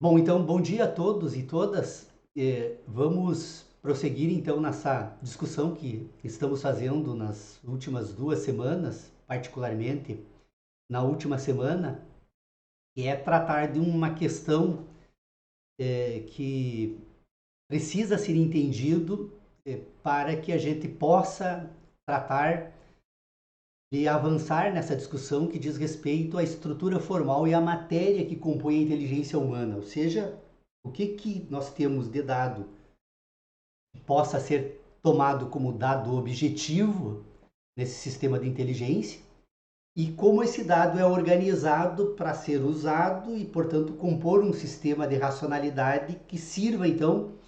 Bom, então, bom dia a todos e todas. Vamos prosseguir então nessa discussão que estamos fazendo nas últimas 2 semanas, particularmente na última semana, que é tratar de uma questão que precisa ser entendido para que a gente possa tratar de avançar nessa discussão que diz respeito à estrutura formal e à matéria que compõe a inteligência humana, ou seja, o que nós temos de dado que possa ser tomado como dado objetivo nesse sistema de inteligência e como esse dado é organizado para ser usado e, portanto, compor um sistema de racionalidade que sirva, então,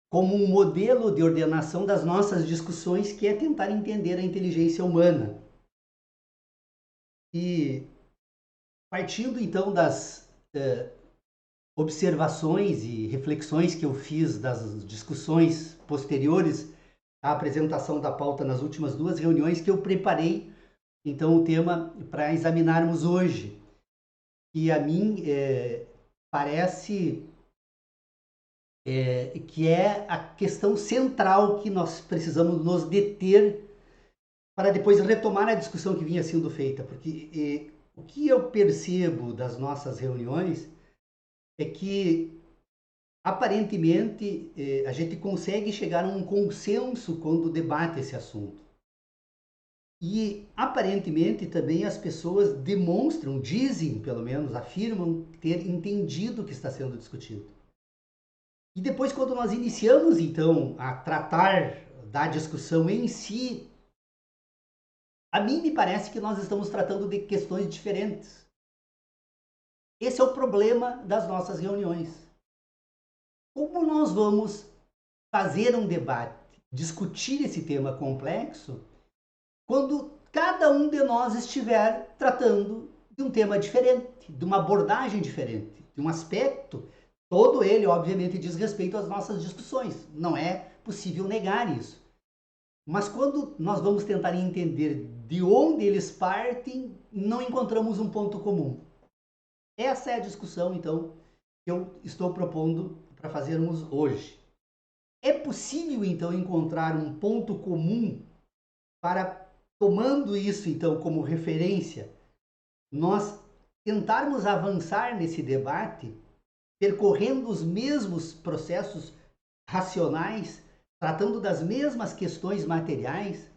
como um modelo de ordenação das nossas discussões, que é tentar entender a inteligência humana. E partindo então das observações e reflexões que eu fiz das discussões posteriores à apresentação da pauta nas últimas 2 reuniões, que eu preparei então o tema para examinarmos hoje, e a mim parece que é a questão central que nós precisamos nos deter para depois retomar a discussão que vinha sendo feita, porque o que eu percebo das nossas reuniões é que aparentemente a gente consegue chegar a um consenso quando debate esse assunto. E aparentemente também as pessoas demonstram, dizem pelo menos, afirmam ter entendido o que está sendo discutido. E depois, quando nós iniciamos então a tratar da discussão em si, a mim me parece que nós estamos tratando de questões diferentes. Esse é o problema das nossas reuniões. Como nós vamos fazer um debate, discutir esse tema complexo, quando cada um de nós estiver tratando de um tema diferente, de uma abordagem diferente, de um aspecto, todo ele, obviamente, diz respeito às nossas discussões. Não é possível negar isso. Mas quando nós vamos tentar entender de onde eles partem, não encontramos um ponto comum. Essa é a discussão, então, que eu estou propondo para fazermos hoje. É possível, então, encontrar um ponto comum para, tomando isso, então, como referência, nós tentarmos avançar nesse debate, percorrendo os mesmos processos racionais, tratando das mesmas questões materiais,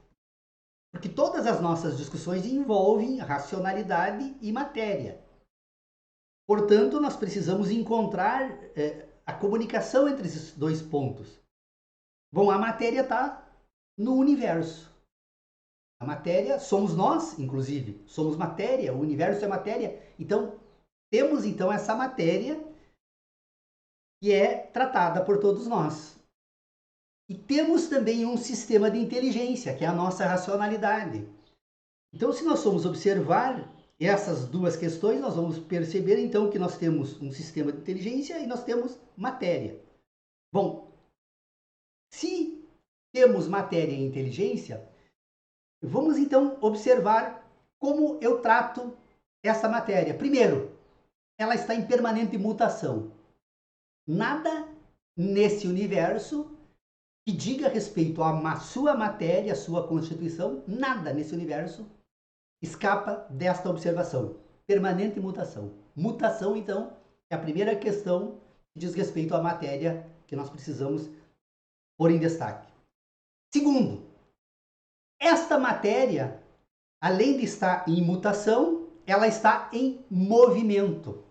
porque todas as nossas discussões envolvem racionalidade e matéria. Portanto, nós precisamos encontrar a comunicação entre esses dois pontos. Bom, a matéria está no universo. A matéria somos nós, inclusive. Somos matéria, o universo é matéria. Então, temos então essa matéria que é tratada por todos nós. E temos também um sistema de inteligência, que é a nossa racionalidade. Então, se nós formos observar essas duas questões, nós vamos perceber então que nós temos um sistema de inteligência e nós temos matéria. Bom, se temos matéria e inteligência, vamos então observar como eu trato essa matéria. Primeiro, ela está em permanente mutação. Nada nesse universo que diga respeito à sua matéria, à sua constituição, nada nesse universo escapa desta observação. Permanente mutação. Mutação, então, é a primeira questão que diz respeito à matéria que nós precisamos pôr em destaque. Segundo, esta matéria, além de estar em mutação, ela está em movimento.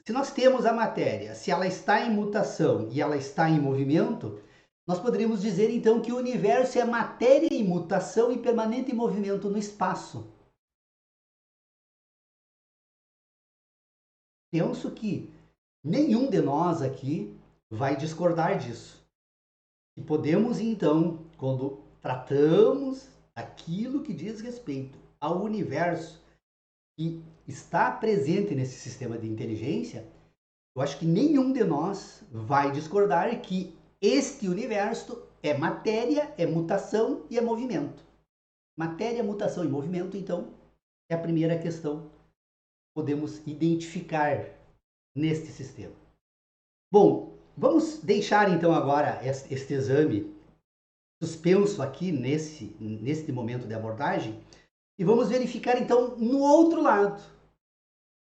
Se nós temos a matéria, se ela está em mutação e ela está em movimento, nós poderíamos dizer então que o universo é matéria em mutação e permanente movimento no espaço. Penso que nenhum de nós aqui vai discordar disso. E podemos então, quando tratamos aquilo que diz respeito ao universo que está presente nesse sistema de inteligência, eu acho que nenhum de nós vai discordar que este universo é matéria, é mutação e é movimento. Matéria, mutação e movimento, então, é a primeira questão que podemos identificar neste sistema. Bom, vamos deixar então agora este exame suspenso aqui neste momento de abordagem e vamos verificar então no outro lado,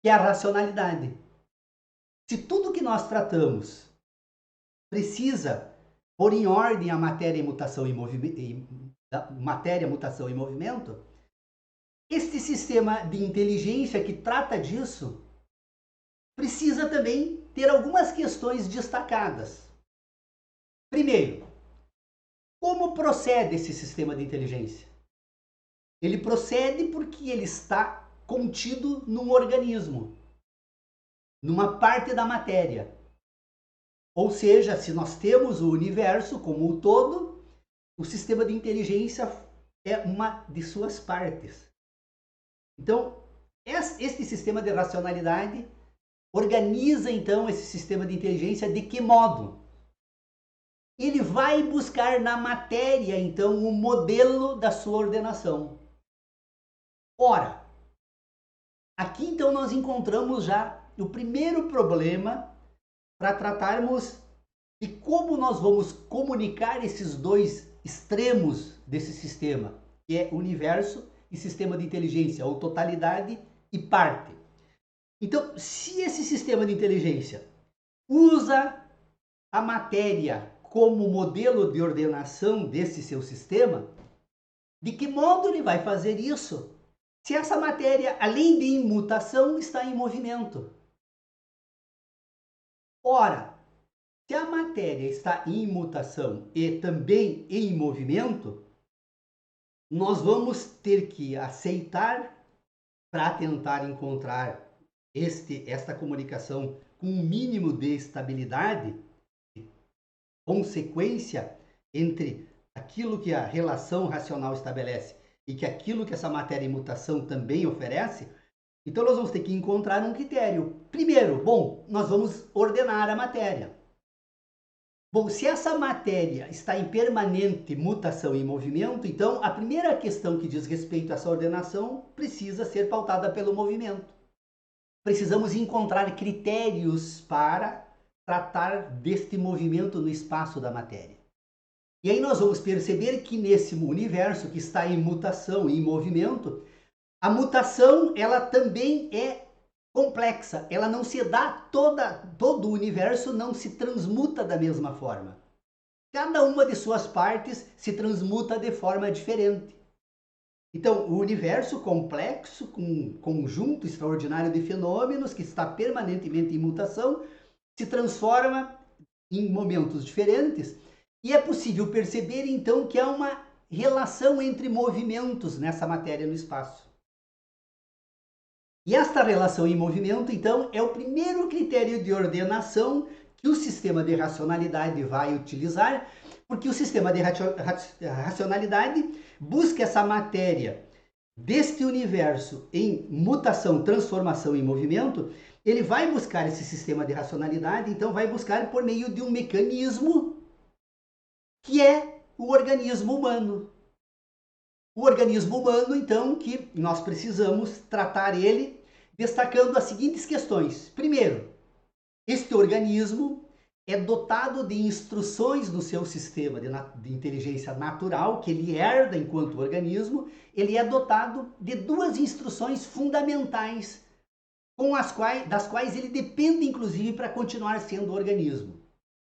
que é a racionalidade. Se tudo que nós tratamos precisa pôr em ordem a matéria, mutação e movimento, este sistema de inteligência que trata disso precisa também ter algumas questões destacadas. Primeiro, como procede esse sistema de inteligência? Ele procede porque ele está contido num organismo, numa parte da matéria. Ou seja, se nós temos o universo como um todo, o sistema de inteligência é uma de suas partes. Então, este sistema de racionalidade organiza então esse sistema de inteligência de que modo? Ele vai buscar na matéria então o modelo da sua ordenação. Ora, aqui então nós encontramos já o primeiro problema para tratarmos de como nós vamos comunicar esses dois extremos desse sistema, que é universo e sistema de inteligência, ou totalidade e parte. Então, se esse sistema de inteligência usa a matéria como modelo de ordenação desse seu sistema, de que modo ele vai fazer isso? Se essa matéria, além de em mutação, está em movimento. Ora, se a matéria está em mutação e também em movimento, nós vamos ter que aceitar para tentar encontrar esta comunicação com um mínimo de estabilidade, consequência entre aquilo que a relação racional estabelece e que aquilo que essa matéria em mutação também oferece. Então nós vamos ter que encontrar um critério. Primeiro, nós vamos ordenar a matéria. Bom, se essa matéria está em permanente mutação e movimento, então a primeira questão que diz respeito a essa ordenação precisa ser pautada pelo movimento. Precisamos encontrar critérios para tratar deste movimento no espaço da matéria. E aí nós vamos perceber que nesse universo que está em mutação e em movimento, a mutação ela também é complexa, ela não se dá todo o universo não se transmuta da mesma forma. Cada uma de suas partes se transmuta de forma diferente. Então, o universo complexo, com um conjunto extraordinário de fenômenos que está permanentemente em mutação, se transforma em momentos diferentes e é possível perceber então que há uma relação entre movimentos nessa matéria no espaço. E esta relação em movimento, então, é o primeiro critério de ordenação que o sistema de racionalidade vai utilizar, porque o sistema de racionalidade busca essa matéria deste universo em mutação, transformação e movimento. Ele vai buscar esse sistema de racionalidade, então vai buscar por meio de um mecanismo que é o organismo humano. O organismo humano, então, que nós precisamos tratar ele destacando as seguintes questões. Primeiro, este organismo é dotado de instruções no seu sistema de inteligência natural, que ele herda enquanto organismo. Ele é dotado de duas instruções fundamentais, das quais ele depende, inclusive, para continuar sendo organismo.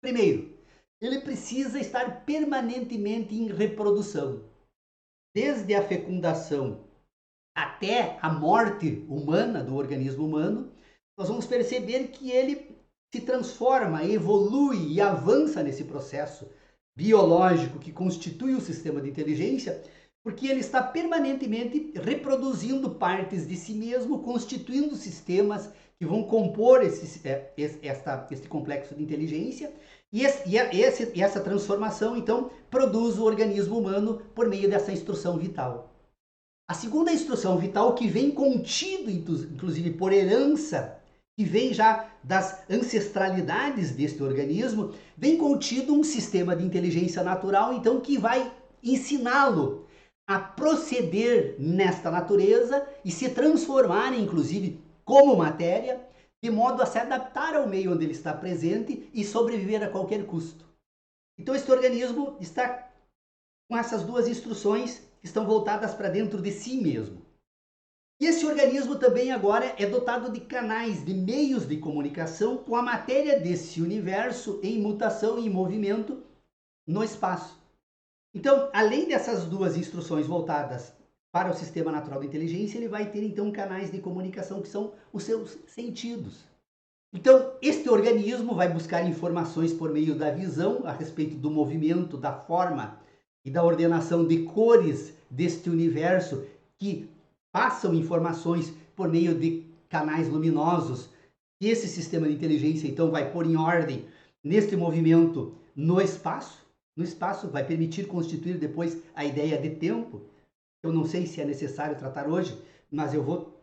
Primeiro, ele precisa estar permanentemente em reprodução. Desde a fecundação até a morte humana do organismo humano, nós vamos perceber que ele se transforma, evolui e avança nesse processo biológico que constitui o sistema de inteligência, porque ele está permanentemente reproduzindo partes de si mesmo, constituindo sistemas que vão compor este complexo de inteligência. E essa transformação, então, produz o organismo humano por meio dessa instrução vital. A segunda instrução vital, que vem contido, inclusive por herança, que vem já das ancestralidades deste organismo, vem contido um sistema de inteligência natural, então, que vai ensiná-lo a proceder nesta natureza e se transformar, inclusive, como matéria, de modo a se adaptar ao meio onde ele está presente e sobreviver a qualquer custo. Então, este organismo está com essas duas instruções que estão voltadas para dentro de si mesmo. E esse organismo também agora é dotado de canais, de meios de comunicação com a matéria desse universo em mutação e em movimento no espaço. Então, além dessas duas instruções voltadas para o sistema natural da inteligência, ele vai ter então canais de comunicação que são os seus sentidos. Então, este organismo vai buscar informações por meio da visão a respeito do movimento, da forma e da ordenação de cores deste universo que passam informações por meio de canais luminosos. E esse sistema de inteligência então vai pôr em ordem neste movimento no espaço. No espaço vai permitir constituir depois a ideia de tempo. Eu não sei se é necessário tratar hoje, mas eu vou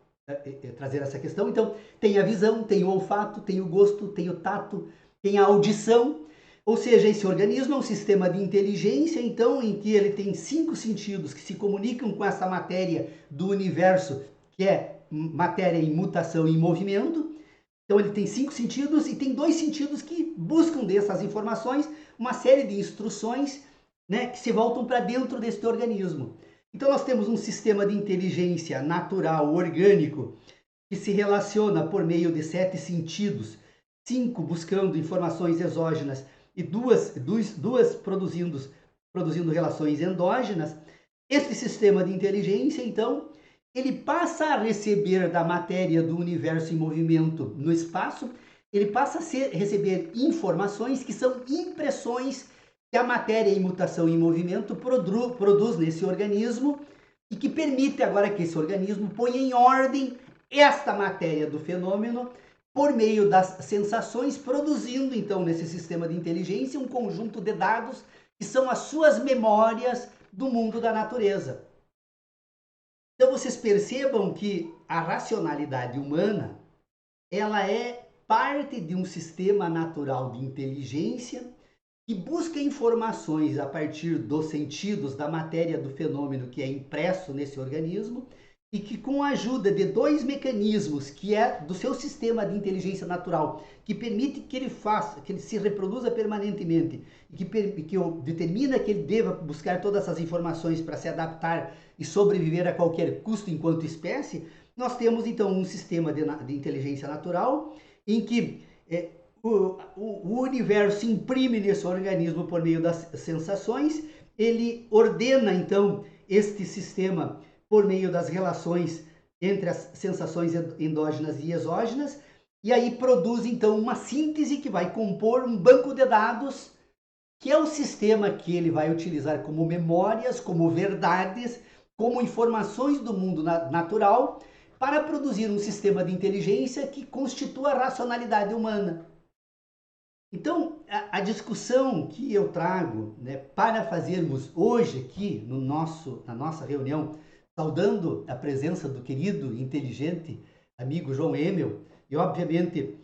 trazer essa questão. Então, tem a visão, tem o olfato, tem o gosto, tem o tato, tem a audição. Ou seja, esse organismo é um sistema de inteligência, então, em que ele tem 5 sentidos que se comunicam com essa matéria do universo, que é matéria em mutação e em movimento. Então, ele tem 5 sentidos e tem 2 sentidos que buscam dessas informações uma série de instruções, né, que se voltam para dentro deste organismo. Então, nós temos um sistema de inteligência natural, orgânico, que se relaciona por meio de 7 sentidos, 5 buscando informações exógenas e duas produzindo relações endógenas. Este sistema de inteligência, então, ele passa a receber da matéria do universo em movimento no espaço, ele passa a receber informações que são impressões que a matéria em mutação e em movimento produz nesse organismo e que permite agora que esse organismo ponha em ordem esta matéria do fenômeno por meio das sensações, produzindo então nesse sistema de inteligência um conjunto de dados que são as suas memórias do mundo da natureza. Então vocês percebam que a racionalidade humana, ela é parte de um sistema natural de inteligência que busca informações a partir dos sentidos da matéria do fenômeno que é impresso nesse organismo e que, com a ajuda de 2 mecanismos que é do seu sistema de inteligência natural, que permite que ele faça, que ele se reproduza permanentemente e que determina que ele deva buscar todas essas informações para se adaptar e sobreviver a qualquer custo enquanto espécie, nós temos então um sistema de inteligência natural em que o universo imprime nesse organismo por meio das sensações, ele ordena então este sistema por meio das relações entre as sensações endógenas e exógenas, e aí produz então uma síntese que vai compor um banco de dados, que é o sistema que ele vai utilizar como memórias, como verdades, como informações do mundo natural, para produzir um sistema de inteligência que constitua a racionalidade humana. Então, a discussão que eu trago, né, para fazermos hoje aqui na nossa reunião, saudando a presença do querido, inteligente amigo João Emel, e obviamente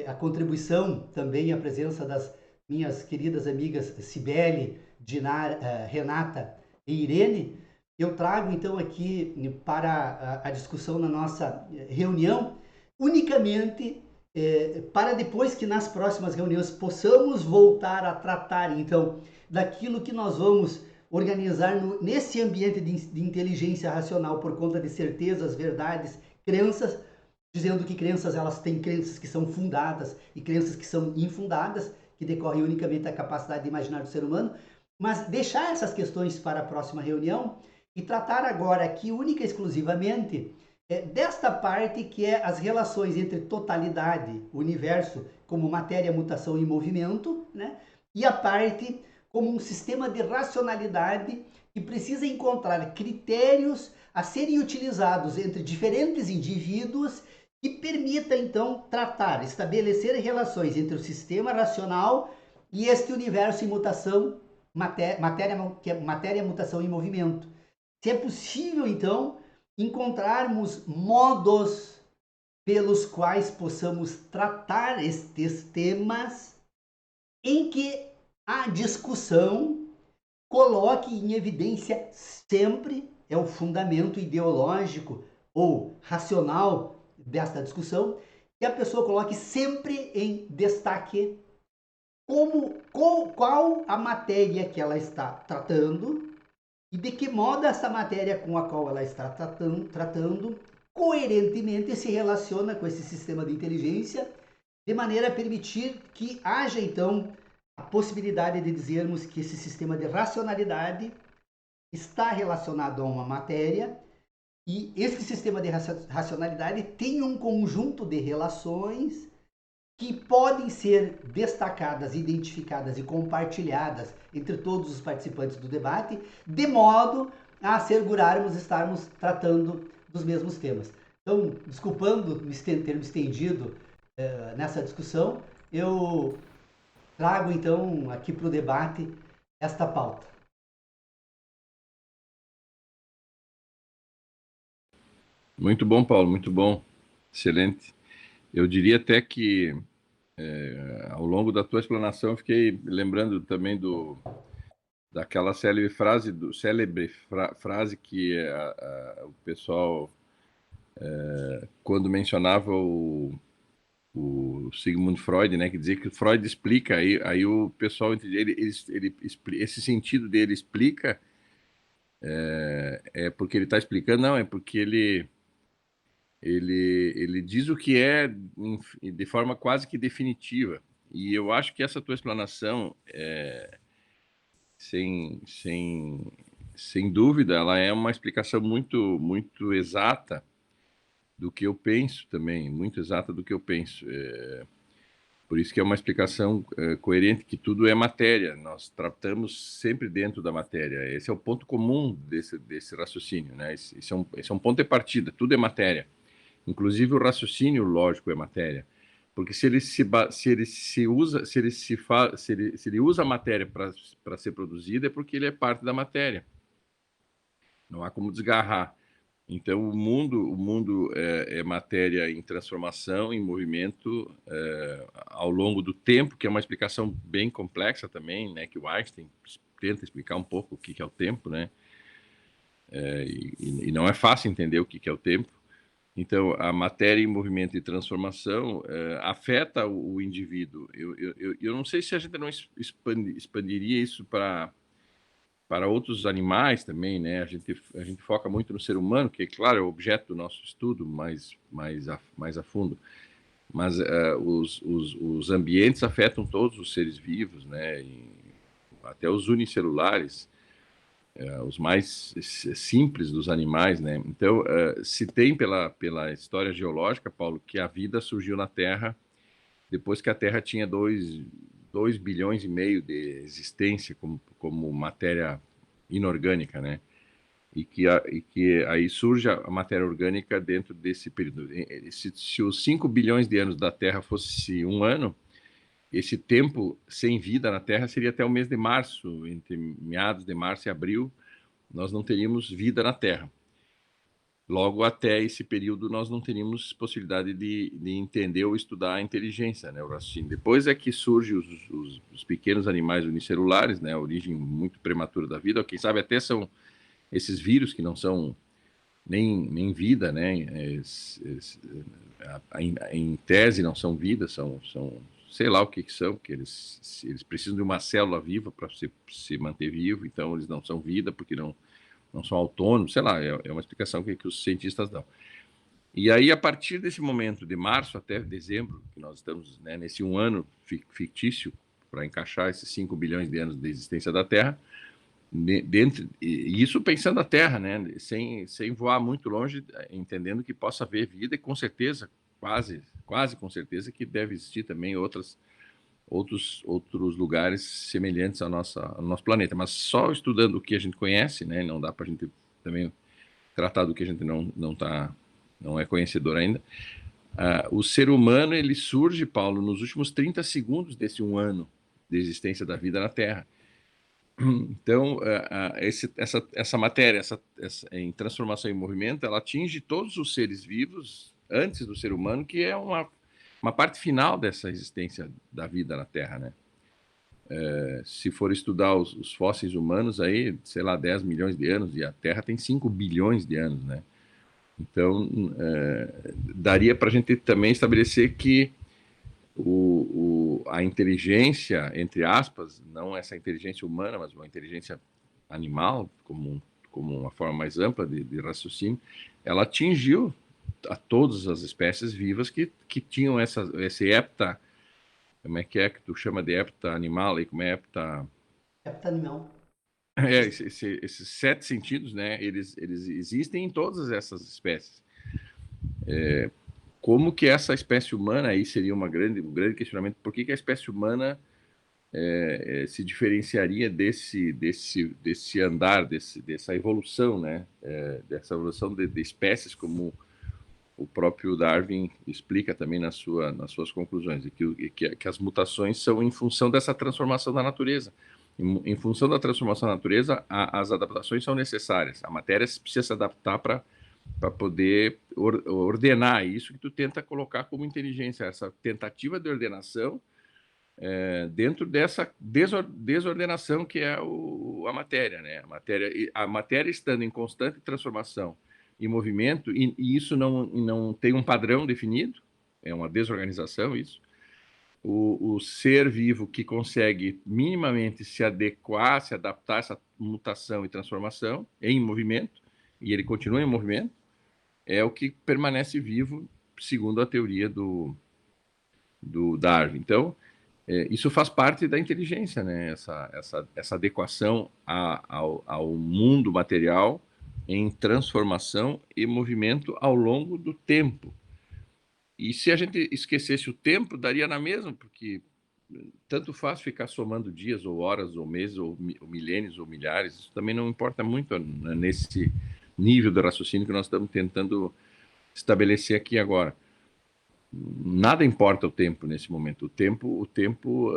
a contribuição também, a presença das minhas queridas amigas Cibele, Dinar, Renata e Irene, eu trago então aqui para a discussão na nossa reunião unicamente para depois que nas próximas reuniões possamos voltar a tratar, então, daquilo que nós vamos organizar nesse ambiente de inteligência racional por conta de certezas, verdades, crenças, dizendo que crenças, elas têm crenças que são fundadas e crenças que são infundadas, que decorrem unicamente da capacidade de imaginar do ser humano, mas deixar essas questões para a próxima reunião e tratar agora aqui única e exclusivamente desta parte que é as relações entre totalidade, universo, como matéria, mutação e movimento, né? E a parte como um sistema de racionalidade que precisa encontrar critérios a serem utilizados entre diferentes indivíduos que permita então tratar, estabelecer relações entre o sistema racional e este universo em mutação, matéria, mutação e movimento. Se é possível então encontrarmos modos pelos quais possamos tratar estes temas em que a discussão coloque em evidência sempre, é o fundamento ideológico ou racional desta discussão, que a pessoa coloque sempre em destaque qual a matéria que ela está tratando e de que modo essa matéria com a qual ela está tratando coerentemente se relaciona com esse sistema de inteligência, de maneira a permitir que haja então a possibilidade de dizermos que esse sistema de racionalidade está relacionado a uma matéria e esse sistema de racionalidade tem um conjunto de relações que podem ser destacadas, identificadas e compartilhadas entre todos os participantes do debate, de modo a assegurarmos estarmos tratando dos mesmos temas. Então, desculpando ter me estendido nessa discussão, eu trago então aqui para o debate esta pauta. Muito bom, Paulo, muito bom. Excelente. Eu diria até que, ao longo da tua explanação, eu fiquei lembrando também daquela célebre frase que o pessoal, quando mencionava o Sigmund Freud, né, que dizia que Freud explica, aí o pessoal entendia, esse sentido dele explica, é porque ele está explicando, não, é porque ele diz o que é de forma quase que definitiva. E eu acho que essa tua explanação, sem dúvida, ela é uma explicação muito, muito exata do que eu penso também, muito exata do que eu penso. Por isso que é uma explicação coerente, que tudo é matéria, nós tratamos sempre dentro da matéria. Esse é o ponto comum desse raciocínio, né? Esse é um ponto de partida, tudo é matéria. Inclusive o raciocínio lógico é matéria, porque se ele usa a matéria para ser produzida, é porque ele é parte da matéria. Não há como desgarrar. Então o mundo é matéria em transformação, em movimento, ao longo do tempo, que é uma explicação bem complexa também, né? Que o Einstein tenta explicar um pouco o que é o tempo, né? E não é fácil entender o que é o tempo. Então, a matéria em movimento e transformação afeta o indivíduo. Eu não sei se a gente não expandiria isso para outros animais também, né? A gente foca muito no ser humano, que, claro, é o objeto do nosso estudo mais a fundo. Mas os ambientes afetam todos os seres vivos, né? Até os unicelulares. Os mais simples dos animais, né? Então, se tem pela história geológica, Paulo, que a vida surgiu na Terra depois que a Terra tinha 2 bilhões e meio de existência como matéria inorgânica, né? E que aí surge a matéria orgânica dentro desse período. Se os 5 bilhões de anos da Terra fosse um ano, esse tempo sem vida na Terra seria até o mês de março, entre meados de março e abril, nós não teríamos vida na Terra. Logo, até esse período, nós não teríamos possibilidade de entender ou estudar a inteligência, né, o raciocínio. Depois é que surgem os pequenos animais unicelulares, né, a origem muito prematura da vida. Quem sabe até são esses vírus que não são nem vida, né, em tese não são vida, são sei lá o que são, porque eles precisam de uma célula viva para se manter vivo, então eles não são vida, porque não são autônomos, sei lá, é uma explicação que os cientistas dão. E aí, a partir desse momento, de março até dezembro, que nós estamos, né, nesse um ano fictício, para encaixar esses 5 bilhões de anos de existência da Terra, e isso pensando a Terra, né, sem voar muito longe, entendendo que possa haver vida, e com certeza, quase com certeza, que deve existir também outros lugares semelhantes ao nosso planeta, mas só estudando o que a gente conhece, né, não dá para a gente também tratar do que a gente não é conhecedor ainda. O ser humano, ele surge, Paulo, nos últimos 30 segundos desse um ano de existência da vida na Terra. Então, essa matéria, essa em transformação em movimento, ela atinge todos os seres vivos antes do ser humano, que é uma parte final dessa existência da vida na Terra, né? Se for estudar os fósseis humanos, aí, sei lá, 10 milhões de anos, e a Terra tem 5 bilhões de anos, né? Então, daria para a gente também estabelecer que a inteligência, entre aspas, não essa inteligência humana, mas uma inteligência animal, como uma forma mais ampla de raciocínio, ela atingiu a todas as espécies vivas que tinham esse hepta, como é que tu chama de hepta animal, e como é hepta... Hepta animal. Esses 7 sentidos, né, eles existem em todas essas espécies. Como que essa espécie humana, aí seria um grande questionamento, por que a espécie humana se diferenciaria desse andar, dessa evolução, né? Dessa evolução de espécies, como o próprio Darwin explica também nas suas conclusões, que as mutações são em função dessa transformação da natureza. Em função da transformação da natureza, as adaptações são necessárias. A matéria precisa se adaptar para poder ordenar isso que tu tenta colocar como inteligência, essa tentativa de ordenação dentro dessa desordenação que é a matéria, né? A matéria estando em constante transformação e movimento, e isso não tem um padrão definido, é uma desorganização isso. O ser vivo que consegue minimamente se adequar, se adaptar a essa mutação e transformação em movimento, e ele continua em movimento, é o que permanece vivo, segundo a teoria do Darwin. Então, isso faz parte da inteligência, né? Essa adequação ao mundo material em transformação e movimento ao longo do tempo. E se a gente esquecesse o tempo, daria na mesma, porque tanto faz ficar somando dias, ou horas, ou meses, ou milênios, ou milhares, isso também não importa muito, né, nesse nível de raciocínio que nós estamos tentando estabelecer aqui agora. Nada importa o tempo nesse momento. O tempo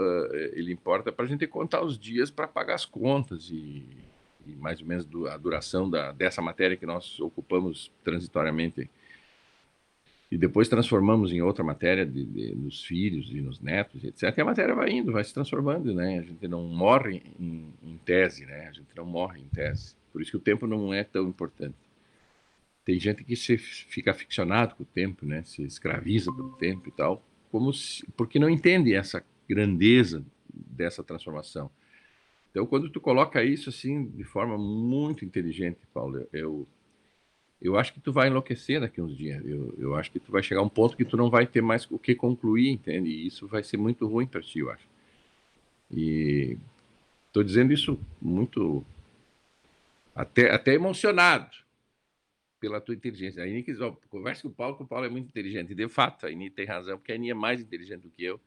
ele importa para a gente contar os dias para pagar as contas e mais ou menos a duração dessa matéria que nós ocupamos transitoriamente e depois transformamos em outra matéria nos filhos e nos netos, etc. E a matéria vai indo, vai se transformando, né? A gente não morre em tese, né? A gente não morre em tese. Por isso que o tempo não é tão importante. Tem gente que fica aficionado com o tempo, né? Se escraviza pelo tempo e tal, porque não entende essa grandeza dessa transformação. Então, quando tu coloca isso assim de forma muito inteligente, Paulo, eu acho que tu vai enlouquecer daqui a uns dias. Eu acho que tu vai chegar a um ponto que tu não vai ter mais o que concluir, entende? E isso vai ser muito ruim para ti, eu acho. E estou dizendo isso muito até emocionado pela tua inteligência. A Aine quis, conversa com o Paulo, que o Paulo é muito inteligente. E, de fato, a Aine tem razão, porque a Aine é mais inteligente do que eu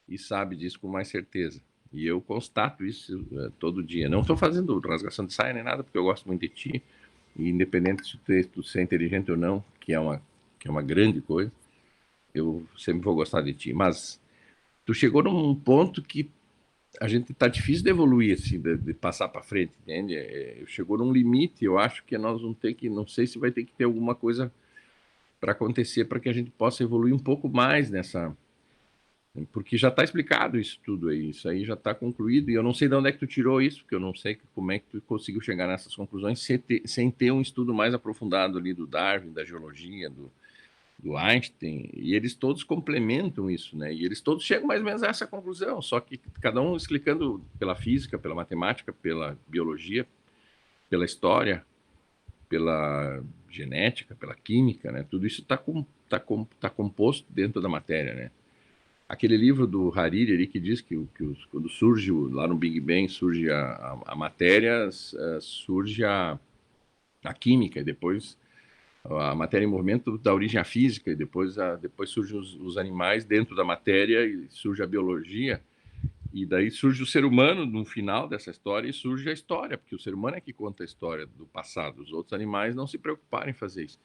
e sabe disso com mais certeza. E eu constato isso todo dia. Não estou fazendo rasgação de saia nem nada, porque eu gosto muito de ti. E independente se tu ser inteligente ou não, que é uma grande coisa, eu sempre vou gostar de ti. Mas tu chegou num ponto que a gente tá difícil de evoluir, assim, de passar para frente, entende? Chegou num limite, eu acho que nós vamos ter que, não sei se vai ter que ter alguma coisa para acontecer para que a gente possa evoluir um pouco mais nessa, porque já está explicado isso tudo aí, isso aí já está concluído, e eu não sei de onde é que tu tirou isso, porque eu não sei como é que tu conseguiu chegar nessas conclusões sem ter um estudo mais aprofundado ali do Darwin, da geologia, do Einstein, e eles todos complementam isso, né? E eles todos chegam mais ou menos a essa conclusão, só que cada um explicando pela física, pela matemática, pela biologia, pela história, pela genética, pela química, né? Tudo isso tá composto dentro da matéria, né? Aquele livro do Hariri ali que diz que quando surge lá no Big Bang surge a matéria, surge a química e depois a matéria em movimento dá origem à física e depois surgem os animais dentro da matéria e surge a biologia e daí surge o ser humano no final dessa história e surge a história, porque o ser humano é que conta a história do passado, os outros animais não se preocuparam em fazer isso.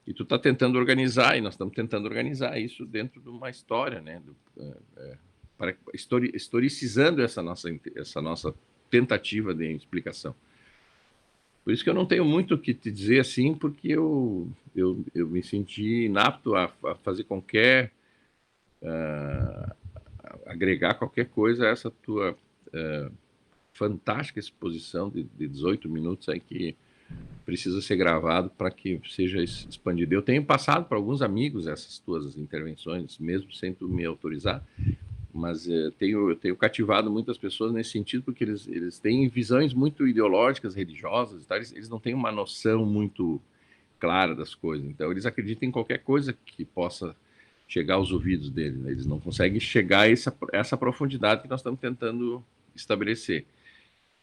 E tu está tentando organizar, e nós estamos tentando organizar isso dentro de uma história, né? Historicizando essa nossa tentativa de explicação. Por isso que eu não tenho muito o que te dizer assim, porque eu me senti inapto a fazer agregar qualquer coisa a fantástica exposição de 18 minutos aí que precisa ser gravado para que seja expandido. Eu tenho passado para alguns amigos essas tuas intervenções, mesmo sem tu me autorizar, mas eu tenho cativado muitas pessoas nesse sentido, porque eles têm visões muito ideológicas, religiosas, tá? Eles não têm uma noção muito clara das coisas, então eles acreditam em qualquer coisa que possa chegar aos ouvidos deles, né? Eles não conseguem chegar a essa profundidade que nós estamos tentando estabelecer.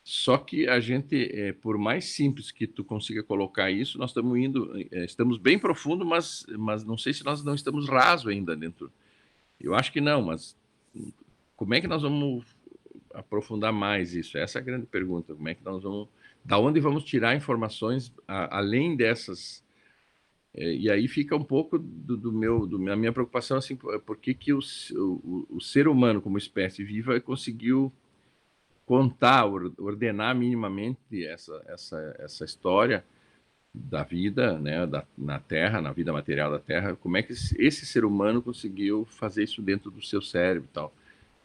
Só que a gente, por mais simples que tu consiga colocar isso, nós estamos bem profundo, mas não sei se nós não estamos raso ainda dentro. Eu acho que não, mas como é que nós vamos aprofundar mais isso? Essa é a grande pergunta. Como é que nós vamos, da onde vamos tirar informações além dessas? E aí fica um pouco da minha preocupação, assim, por que o ser humano como espécie viva conseguiu contar, ordenar minimamente essa história da vida, né, na Terra, na vida material da Terra. Como é que esse ser humano conseguiu fazer isso dentro do seu cérebro e tal?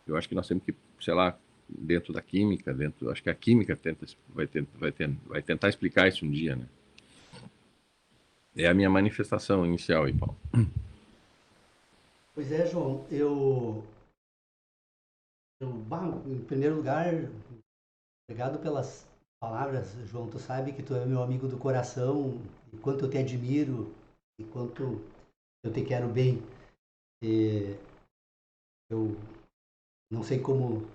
Eu acho que nós temos que, sei lá, dentro da química, acho que a química vai tentar explicar isso um dia, né? É a minha manifestação inicial aí, Paulo. Pois é, João, em primeiro lugar, obrigado pelas palavras, João. Tu sabe que tu é meu amigo do coração, e quanto eu te admiro, e quanto eu te quero bem. E eu não sei como,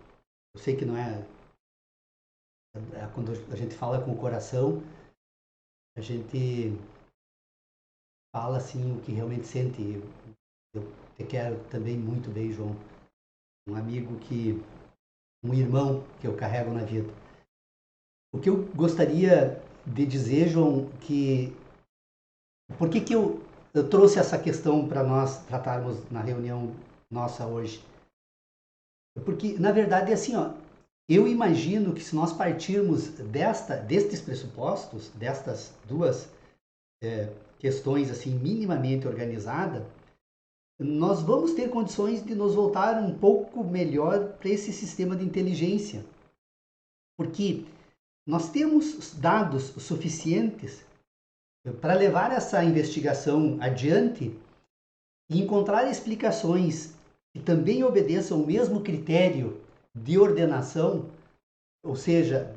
eu sei que não quando a gente fala com o coração, a gente fala assim o que realmente sente. Eu te quero também muito bem, João. Um irmão que eu carrego na vida. O que eu gostaria de dizer, João, por que eu trouxe essa questão para nós tratarmos na reunião nossa hoje? Porque, na verdade, é assim, ó, eu imagino que se nós partirmos destes pressupostos, destas duas questões assim minimamente organizadas, nós vamos ter condições de nos voltar um pouco melhor para esse sistema de inteligência. Porque nós temos dados suficientes para levar essa investigação adiante e encontrar explicações que também obedeçam o mesmo critério de ordenação, ou seja,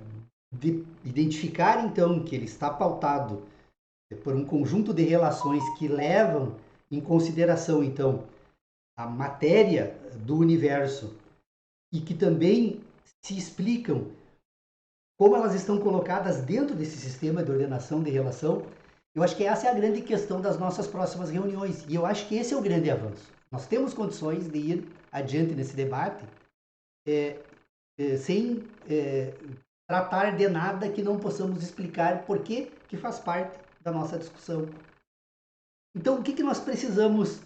de identificar então que ele está pautado por um conjunto de relações que levam em consideração então a matéria do universo e que também se explicam como elas estão colocadas dentro desse sistema de ordenação de relação. Eu acho que essa é a grande questão das nossas próximas reuniões e eu acho que esse é o grande avanço. Nós temos condições de ir adiante nesse debate sem tratar de nada que não possamos explicar por que faz parte da nossa discussão. Então, o que nós precisamos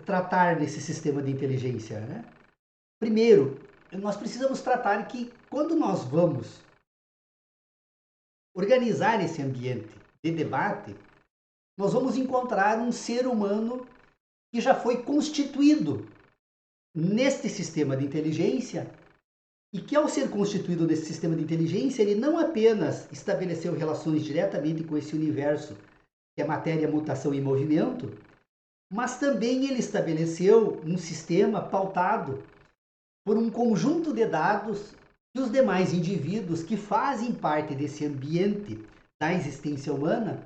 tratar nesse sistema de inteligência, né? Primeiro, nós precisamos tratar que quando nós vamos organizar esse ambiente de debate, nós vamos encontrar um ser humano que já foi constituído neste sistema de inteligência e que, ao ser constituído nesse sistema de inteligência, ele não apenas estabeleceu relações diretamente com esse universo, que é matéria, mutação e movimento, mas também ele estabeleceu um sistema pautado por um conjunto de dados que os demais indivíduos que fazem parte desse ambiente da existência humana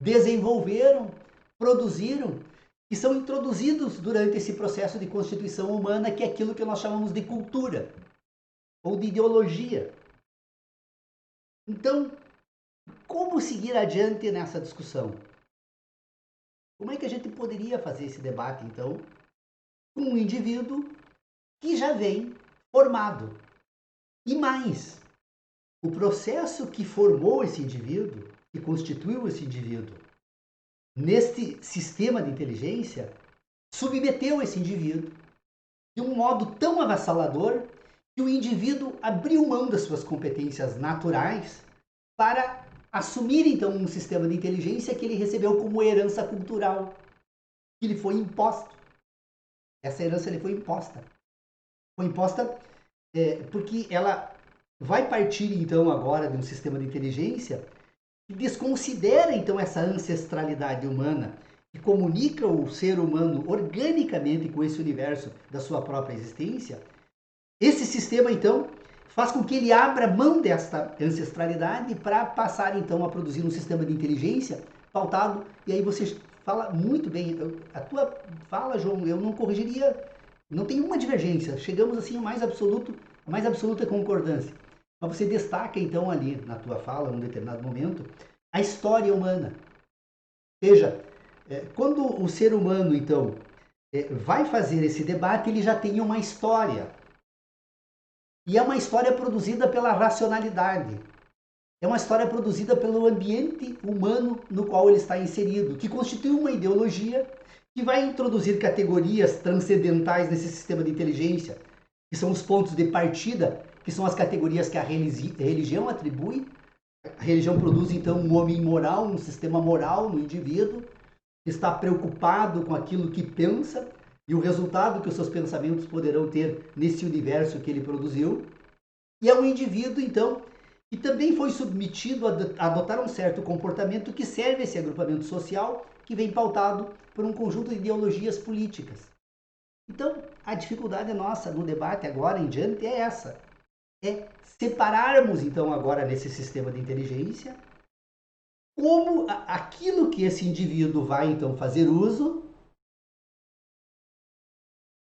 desenvolveram, produziram e são introduzidos durante esse processo de constituição humana, que é aquilo que nós chamamos de cultura ou de ideologia. Então, como seguir adiante nessa discussão? Como é que a gente poderia fazer esse debate, então, com um indivíduo que já vem formado? E mais, o processo que formou esse indivíduo, que constituiu esse indivíduo, neste sistema de inteligência, submeteu esse indivíduo de um modo tão avassalador que o indivíduo abriu mão das suas competências naturais para assumir então um sistema de inteligência que ele recebeu como herança cultural, que lhe foi imposto. Essa herança lhe foi imposta. Foi imposta porque ela vai partir então agora de um sistema de inteligência que desconsidera então essa ancestralidade humana, que comunica o ser humano organicamente com esse universo da sua própria existência. Esse sistema então faz com que ele abra mão desta ancestralidade para passar então a produzir um sistema de inteligência pautado, e aí você fala muito bem, a tua fala, João, eu não corrigiria, não tem uma divergência, chegamos assim a mais absoluta concordância. Mas você destaca então ali na tua fala, num determinado momento, a história humana. Veja, quando o ser humano então vai fazer esse debate, ele já tem uma história. E é uma história produzida pela racionalidade. É uma história produzida pelo ambiente humano no qual ele está inserido, que constitui uma ideologia que vai introduzir categorias transcendentais nesse sistema de inteligência, que são os pontos de partida, que são as categorias que a religião atribui. A religião produz então um homem moral, um sistema moral no indivíduo, que está preocupado com aquilo que pensa e o resultado que os seus pensamentos poderão ter nesse universo que ele produziu. E é um indivíduo, então, que também foi submetido a adotar um certo comportamento que serve a esse agrupamento social, que vem pautado por um conjunto de ideologias políticas. Então, a dificuldade nossa no debate agora em diante é essa. É separarmos, então, agora nesse sistema de inteligência, como aquilo que esse indivíduo vai, então, fazer uso,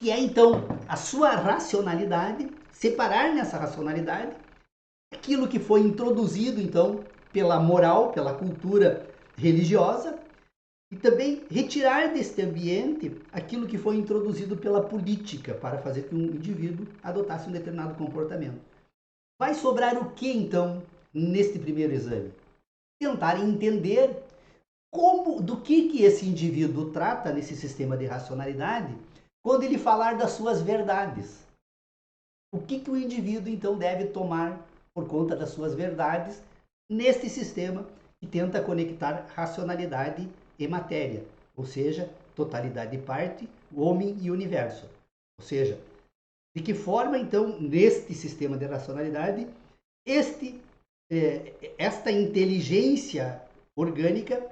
que é, então, a sua racionalidade, separar nessa racionalidade aquilo que foi introduzido, então, pela moral, pela cultura religiosa, e também retirar deste ambiente aquilo que foi introduzido pela política para fazer que um indivíduo adotasse um determinado comportamento. Vai sobrar o que, então, neste primeiro exame? Tentar entender do que esse indivíduo trata nesse sistema de racionalidade quando ele falar das suas verdades. O que o indivíduo, então, deve tomar por conta das suas verdades neste sistema que tenta conectar racionalidade e matéria, ou seja, totalidade e parte, o homem e o universo. Ou seja, de que forma, então, neste sistema de racionalidade, esta inteligência orgânica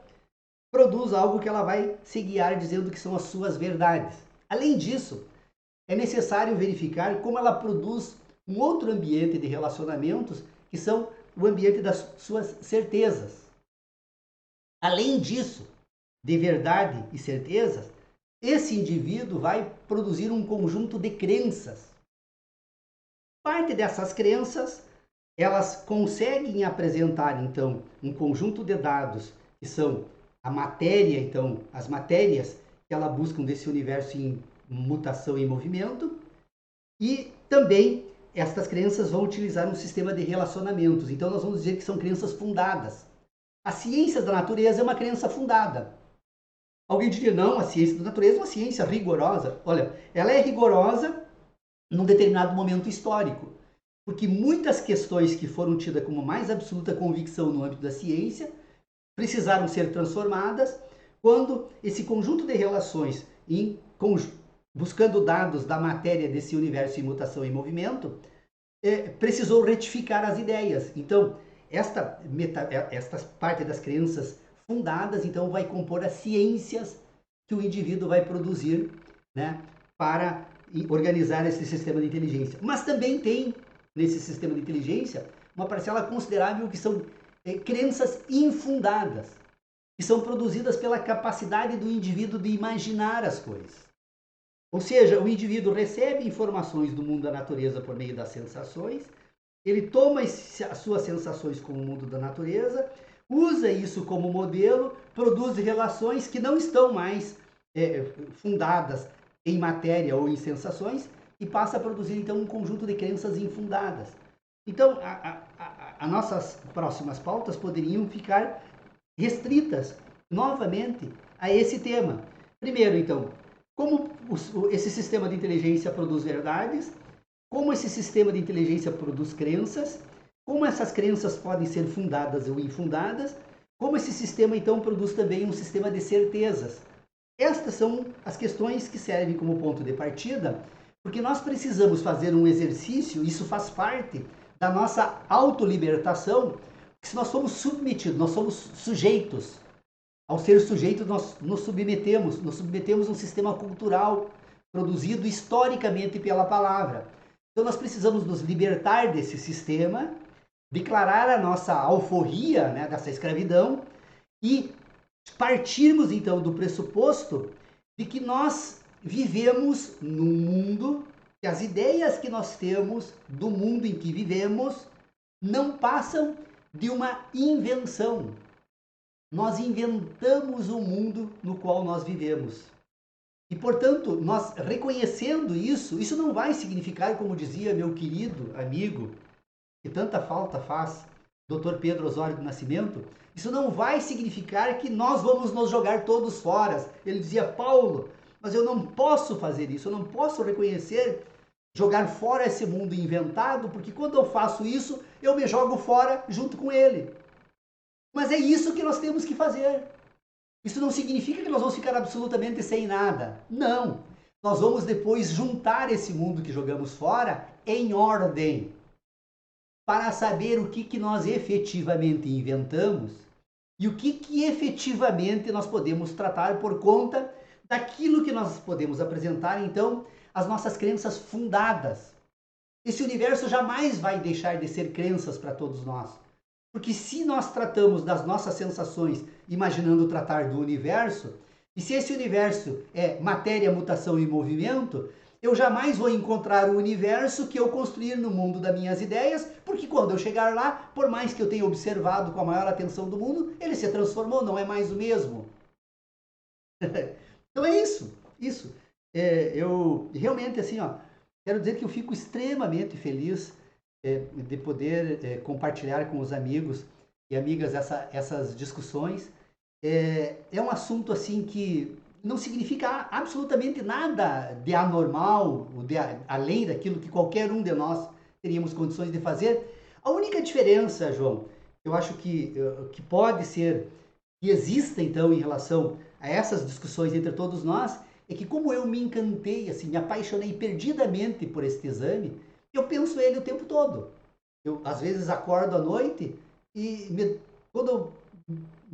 produz algo que ela vai se guiar dizendo que são as suas verdades. Além disso, é necessário verificar como ela produz um outro ambiente de relacionamentos, que são o ambiente das suas certezas. Além disso, de verdade e certezas, esse indivíduo vai produzir um conjunto de crenças. Parte dessas crenças, elas conseguem apresentar, então, um conjunto de dados que são a matéria, então, as matérias que ela busca desse universo em mutação e movimento, e também estas crenças vão utilizar um sistema de relacionamentos. Então, nós vamos dizer que são crenças fundadas. A ciência da natureza é uma crença fundada. Alguém diria, não, a ciência da natureza é uma ciência rigorosa. Olha, ela é rigorosa num determinado momento histórico, porque muitas questões que foram tidas como mais absoluta convicção no âmbito da ciência precisaram ser transformadas quando esse conjunto de relações buscando dados da matéria desse universo em mutação e movimento, precisou retificar as ideias. Então, esta parte das crenças fundadas, então, vai compor as ciências que o indivíduo vai produzir, né, para organizar esse sistema de inteligência. Mas também tem, nesse sistema de inteligência, uma parcela considerável que são crenças infundadas, que são produzidas pela capacidade do indivíduo de imaginar as coisas. Ou seja, o indivíduo recebe informações do mundo da natureza por meio das sensações, ele toma as suas sensações como o mundo da natureza, usa isso como modelo, produz relações que não estão mais fundadas em matéria ou em sensações e passa a produzir, então, um conjunto de crenças infundadas. Então, as nossas próximas pautas poderiam ficar restritas, novamente, a esse tema. Primeiro, então, como esse sistema de inteligência produz verdades, como esse sistema de inteligência produz crenças, como essas crenças podem ser fundadas ou infundadas, como esse sistema, então, produz também um sistema de certezas. Estas são as questões que servem como ponto de partida Porque nós precisamos fazer um exercício, isso faz parte da nossa autolibertação, que se nós somos submetidos, nós somos sujeitos. Ao ser sujeito, nós nos submetemos a um sistema cultural produzido historicamente pela palavra. Então nós precisamos nos libertar desse sistema, declarar a nossa alforria, né, dessa escravidão e partirmos então do pressuposto de que nós vivemos num mundo que as ideias que nós temos do mundo em que vivemos não passam de uma invenção. Nós inventamos o mundo no qual nós vivemos. E, portanto, nós reconhecendo isso, isso não vai significar, como dizia meu querido amigo, que tanta falta faz, Dr. Pedro Osório do Nascimento, isso não vai significar que nós vamos nos jogar todos fora. Ele dizia, Paulo, mas eu não posso fazer isso, eu não posso reconhecer, jogar fora esse mundo inventado, porque quando eu faço isso, eu me jogo fora junto com ele. Mas é isso que nós temos que fazer. Isso não significa que nós vamos ficar absolutamente sem nada. Não. Nós vamos depois juntar esse mundo que jogamos fora em ordem, para saber o que nós efetivamente inventamos e o que efetivamente nós podemos tratar por conta daquilo que nós podemos apresentar, então, as nossas crenças fundadas. Esse universo jamais vai deixar de ser crenças para todos nós. Porque se nós tratamos das nossas sensações imaginando tratar do universo, e se esse universo é matéria, mutação e movimento, eu jamais vou encontrar o universo que eu construir no mundo das minhas ideias, porque quando eu chegar lá, por mais que eu tenha observado com a maior atenção do mundo, ele se transformou, não é mais o mesmo. Então é isso. Eu realmente, assim, ó, quero dizer que eu fico extremamente feliz de poder compartilhar com os amigos e amigas essas discussões. É um assunto assim que não significa absolutamente nada de anormal, além daquilo que qualquer um de nós teríamos condições de fazer. A única diferença, João, eu acho que pode ser, que exista então em relação a essas discussões entre todos nós, é que como eu me encantei, assim, me apaixonei perdidamente por este exame, eu penso ele o tempo todo. Eu, às vezes, acordo à noite e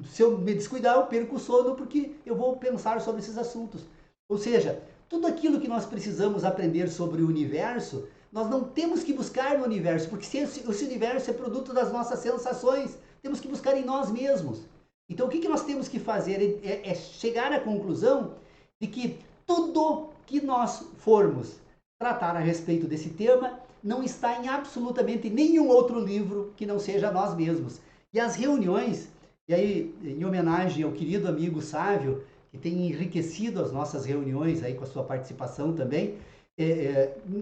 se eu me descuidar, eu perco o sono porque eu vou pensar sobre esses assuntos. Ou seja, tudo aquilo que nós precisamos aprender sobre o universo, nós não temos que buscar no universo, porque se esse universo é produto das nossas sensações, temos que buscar em nós mesmos. Então, o que nós temos que fazer é chegar à conclusão de que tudo que nós formos tratar a respeito desse tema não está em absolutamente nenhum outro livro que não seja nós mesmos. E as reuniões, e aí em homenagem ao querido amigo Sávio, que tem enriquecido as nossas reuniões aí com a sua participação também,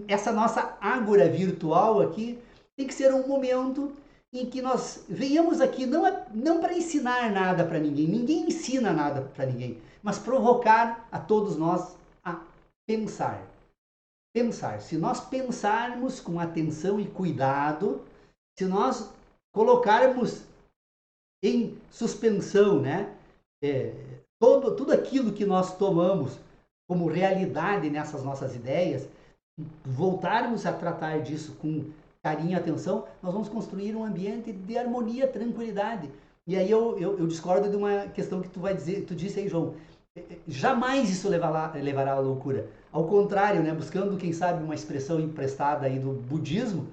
essa nossa ágora virtual aqui tem que ser um momento em que nós venhamos aqui não para ensinar nada para ninguém, ninguém ensina nada para ninguém, mas provocar a todos nós a pensar. Pensar. Se nós pensarmos com atenção e cuidado, se nós colocarmos em suspensão, né, tudo aquilo que nós tomamos como realidade nessas nossas ideias, voltarmos a tratar disso com carinho e atenção, nós vamos construir um ambiente de harmonia, tranquilidade. E aí eu discordo de uma questão que tu disse aí, João. Jamais isso levará à loucura. Ao contrário, né, buscando, quem sabe, uma expressão emprestada aí do budismo,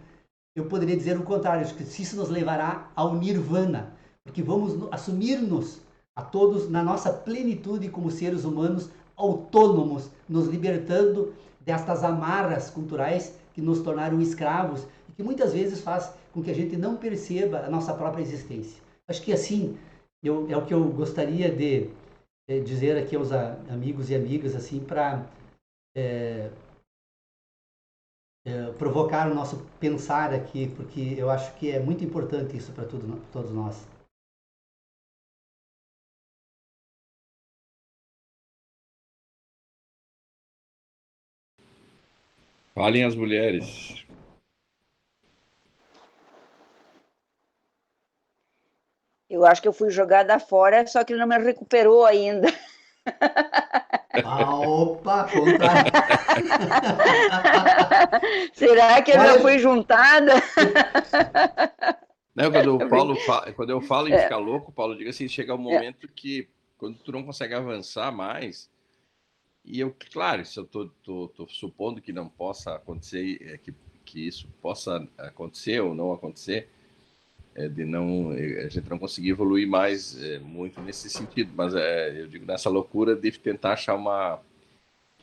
eu poderia dizer o contrário, que isso nos levará ao nirvana, porque vamos assumir-nos a todos na nossa plenitude como seres humanos autônomos, nos libertando destas amarras culturais que nos tornaram escravos e que muitas vezes faz com que a gente não perceba a nossa própria existência. Acho que assim, é o que eu gostaria de dizer aqui aos amigos e amigas, assim, para provocar o nosso pensar aqui, porque eu acho que é muito importante isso para todos nós. Falem as mulheres. Eu acho que eu fui jogada fora, só que ele não me recuperou ainda. Ah, opa, contrário. Será que eu já Olha, fui juntada? Não, quando eu falo em É, ficar louco, Paulo, diga assim, chega um é, momento que quando tu não consegue avançar mais, e eu, claro, isso eu tô supondo que não possa acontecer, que isso possa acontecer ou não acontecer, de não a gente não conseguir evoluir mais muito nesse sentido, mas eu digo nessa loucura de tentar achar uma.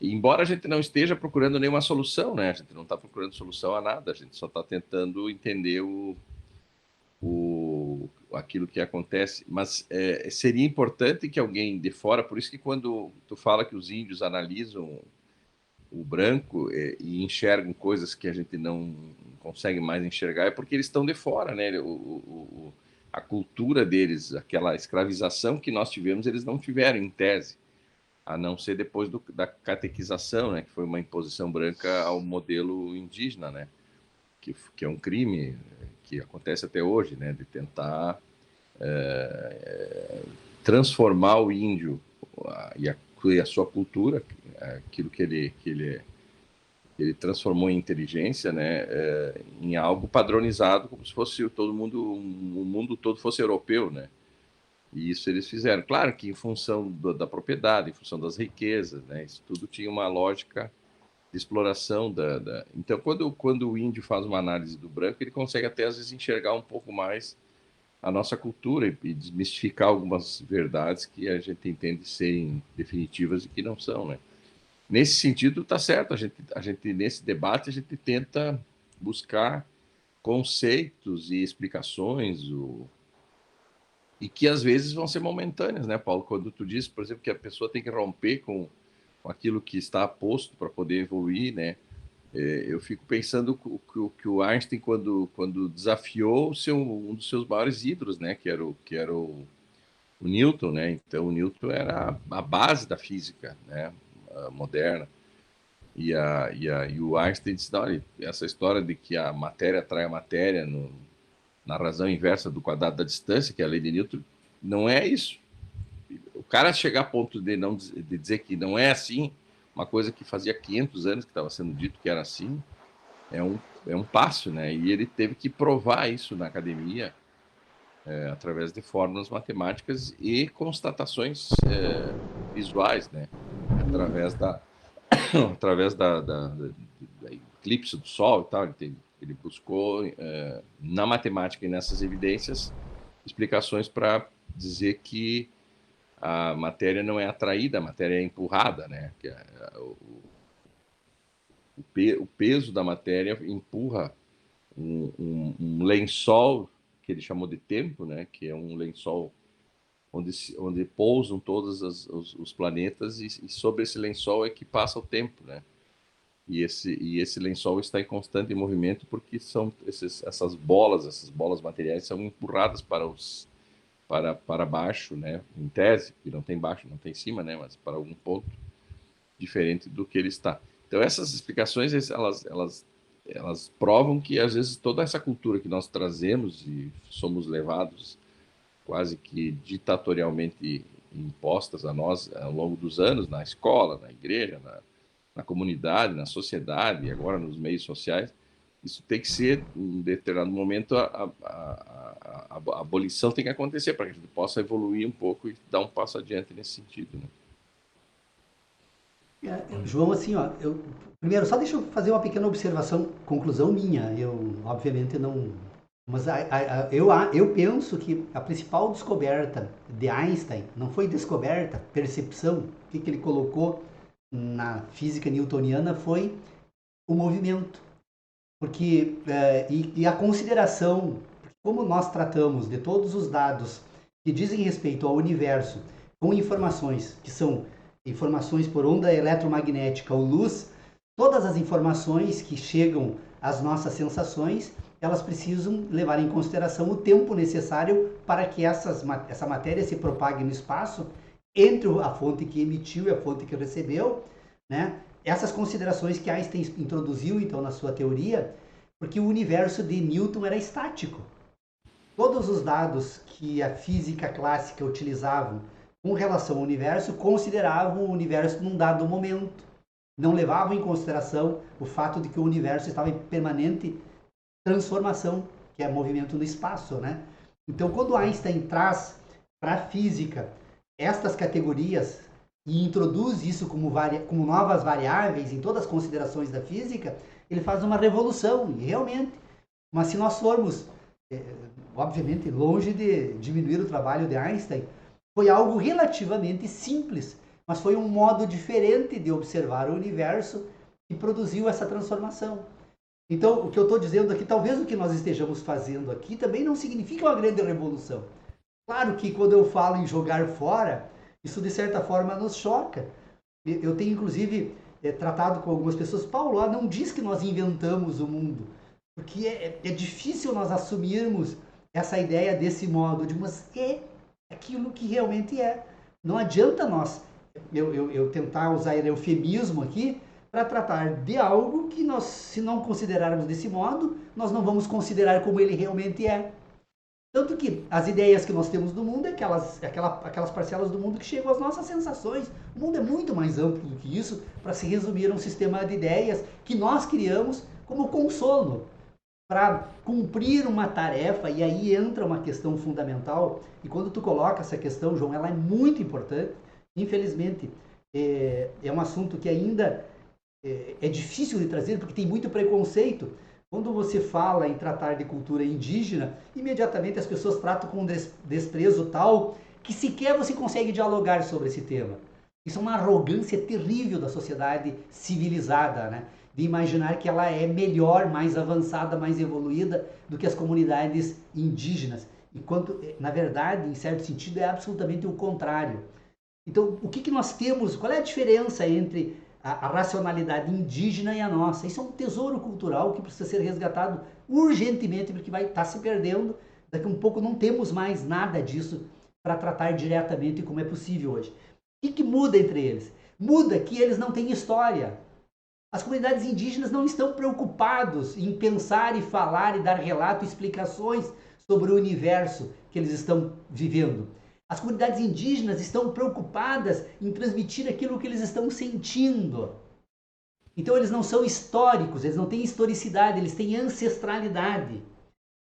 Embora a gente não esteja procurando nenhuma solução, né? A gente não está procurando solução a nada, a gente só está tentando entender aquilo que acontece, mas seria importante que alguém de fora, por isso que quando tu fala que os índios analisam o branco e enxergam coisas que a gente não consegue mais enxergar, é porque eles estão de fora, né? A cultura deles, aquela escravização que nós tivemos, eles não tiveram em tese, a não ser depois da catequização, né? Que foi uma imposição branca ao modelo indígena, né? Que é um crime que acontece até hoje, né? De tentar transformar o índio e a sua cultura, aquilo que ele transformou em inteligência, né, em algo padronizado, como se fosse todo mundo, o mundo todo fosse europeu, né? E isso eles fizeram. Claro que em função da propriedade, em função das riquezas, né? Isso tudo tinha uma lógica de exploração Então, quando o índio faz uma análise do branco, ele consegue até às vezes enxergar um pouco mais a nossa cultura e desmistificar algumas verdades que a gente entende serem definitivas e que não são, né? Nesse sentido, está certo. A gente, nesse debate, a gente tenta buscar conceitos e explicações, e que às vezes vão ser momentâneas, né, Paulo? Quando tu diz, por exemplo, que a pessoa tem que romper com aquilo que está posto para poder evoluir, né? Eu fico pensando que o Einstein, quando desafiou um dos seus maiores ídolos, né, que era o Newton, né? Então, o Newton era a base da física, né, moderna. E o Einstein disse: não, olha, essa história de que a matéria atrai a matéria na razão inversa do quadrado da distância, que é a lei de Newton, não é isso. O cara chegar a ponto de dizer que não é assim, uma coisa que fazia 500 anos que estava sendo dito que era assim, é um, é um passo, né? E ele teve que provar isso na academia, através de fórmulas matemáticas e constatações visuais, né? Através da eclipse do Sol e tal. Ele buscou, na matemática e nessas evidências, explicações para dizer que a matéria não é atraída, a matéria é empurrada, né? O peso da matéria empurra um lençol que ele chamou de tempo, né? Que é um lençol onde pousam todos os planetas e sobre esse lençol é que passa o tempo, né? E esse lençol está em constante movimento porque essas bolas materiais são empurradas para baixo, né? Em tese, que não tem baixo, não tem cima, né? Mas para algum ponto diferente do que ele está. Então essas explicações elas provam que às vezes toda essa cultura que nós trazemos e somos levados quase que ditatorialmente impostas a nós ao longo dos anos na escola, na igreja, na comunidade, na sociedade e agora nos meios sociais, isso tem que ser, em determinado momento, a abolição tem que acontecer para que a gente possa evoluir um pouco e dar um passo adiante nesse sentido, né? João, assim, ó, primeiro, só deixa eu fazer uma pequena observação, conclusão minha. Eu, obviamente, não. Mas eu penso que a principal descoberta de Einstein não foi descoberta, percepção, o que ele colocou na física newtoniana foi o movimento. Porque, e a consideração, como nós tratamos de todos os dados que dizem respeito ao universo com informações que são informações por onda eletromagnética ou luz, todas as informações que chegam às nossas sensações, elas precisam levar em consideração o tempo necessário para que essa matéria se propague no espaço entre a fonte que emitiu e a fonte que recebeu, né? Essas considerações que Einstein introduziu então na sua teoria, porque o universo de Newton era estático. Todos os dados que a física clássica utilizavam com relação ao universo, consideravam o universo num dado momento. Não levavam em consideração o fato de que o universo estava em permanente transformação, que é movimento no espaço, né? Então, quando Einstein traz para a física estas categorias e introduz isso como novas variáveis em todas as considerações da física, ele faz uma revolução, e realmente. Mas se nós formos, obviamente, longe de diminuir o trabalho de Einstein, foi algo relativamente simples, mas foi um modo diferente de observar o universo que produziu essa transformação. Então, o que eu estou dizendo aqui, talvez o que nós estejamos fazendo aqui também não significa uma grande revolução. Claro que quando eu falo em jogar fora, isso de certa forma nos choca. Eu tenho, inclusive, tratado com algumas pessoas, Paulo, não diz que nós inventamos o mundo, porque é difícil nós assumirmos essa ideia desse modo, mas é aquilo que realmente é. Não adianta eu tentar usar eufemismo aqui para tratar de algo que nós, se não considerarmos desse modo, nós não vamos considerar como ele realmente é. Tanto que as ideias que nós temos do mundo é aquelas parcelas do mundo que chegam às nossas sensações. O mundo é muito mais amplo do que isso para se resumir a um sistema de ideias que nós criamos como consolo para cumprir uma tarefa. E aí entra uma questão fundamental. E quando tu coloca essa questão, João, ela é muito importante. Infelizmente, é um assunto que ainda é difícil de trazer porque tem muito preconceito. Quando você fala em tratar de cultura indígena, imediatamente as pessoas tratam com desprezo tal que sequer você consegue dialogar sobre esse tema. Isso é uma arrogância terrível da sociedade civilizada, né? De imaginar que ela é melhor, mais avançada, mais evoluída do que as comunidades indígenas. Enquanto, na verdade, em certo sentido, é absolutamente o contrário. Então, o que nós temos? Qual é a diferença entre a racionalidade indígena e a nossa? Isso é um tesouro cultural que precisa ser resgatado urgentemente, porque vai estar se perdendo. Daqui a um pouco não temos mais nada disso para tratar diretamente como é possível hoje. O que muda entre eles? Muda que eles não têm história. As comunidades indígenas não estão preocupados em pensar e falar e dar relato e explicações sobre o universo que eles estão vivendo. As comunidades indígenas estão preocupadas em transmitir aquilo que eles estão sentindo. Então eles não são históricos, eles não têm historicidade, eles têm ancestralidade.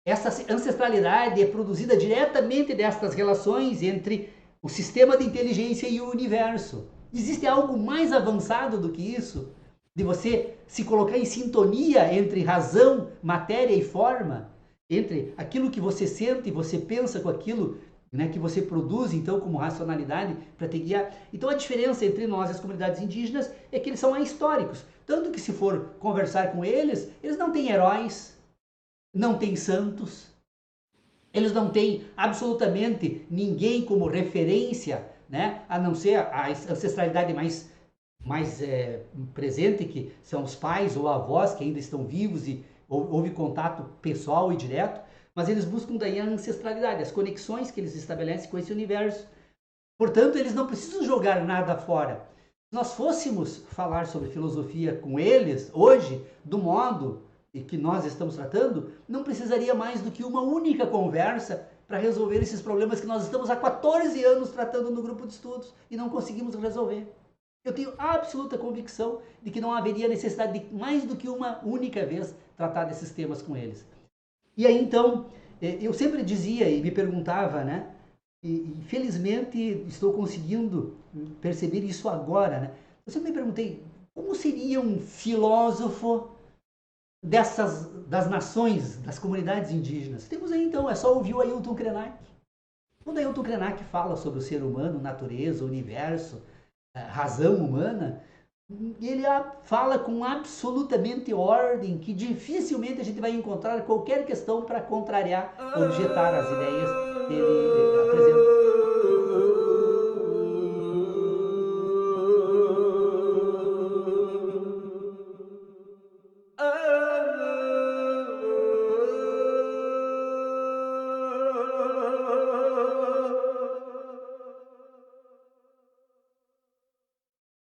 Essa ancestralidade é produzida diretamente destas relações entre o sistema de inteligência e o universo. Existe algo mais avançado do que isso? De você se colocar em sintonia entre razão, matéria e forma? Entre aquilo que você sente e você pensa com aquilo, né, que você produz, então, como racionalidade para te guiar. Então, a diferença entre nós e as comunidades indígenas é que eles são ahistóricos. Tanto que, se for conversar com eles, eles não têm heróis, não têm santos, eles não têm absolutamente ninguém como referência, né, a não ser a ancestralidade mais presente, que são os pais ou avós que ainda estão vivos e houve contato pessoal e direto. Mas eles buscam daí a ancestralidade, as conexões que eles estabelecem com esse universo. Portanto, eles não precisam jogar nada fora. Se nós fôssemos falar sobre filosofia com eles, hoje, do modo que nós estamos tratando, não precisaria mais do que uma única conversa para resolver esses problemas que nós estamos há 14 anos tratando no grupo de estudos e não conseguimos resolver. Eu tenho absoluta convicção de que não haveria necessidade de mais do que uma única vez tratar desses temas com eles. E aí, então, eu sempre dizia e me perguntava, né? E felizmente estou conseguindo perceber isso agora, né? Eu sempre me perguntei, como seria um filósofo das nações, das comunidades indígenas? Temos aí, então, é só ouvir o Ailton Krenak. Quando Ailton Krenak fala sobre o ser humano, natureza, universo, razão humana, ele fala com absolutamente ordem, que dificilmente a gente vai encontrar qualquer questão para contrariar, objetar as ideias que ele apresenta.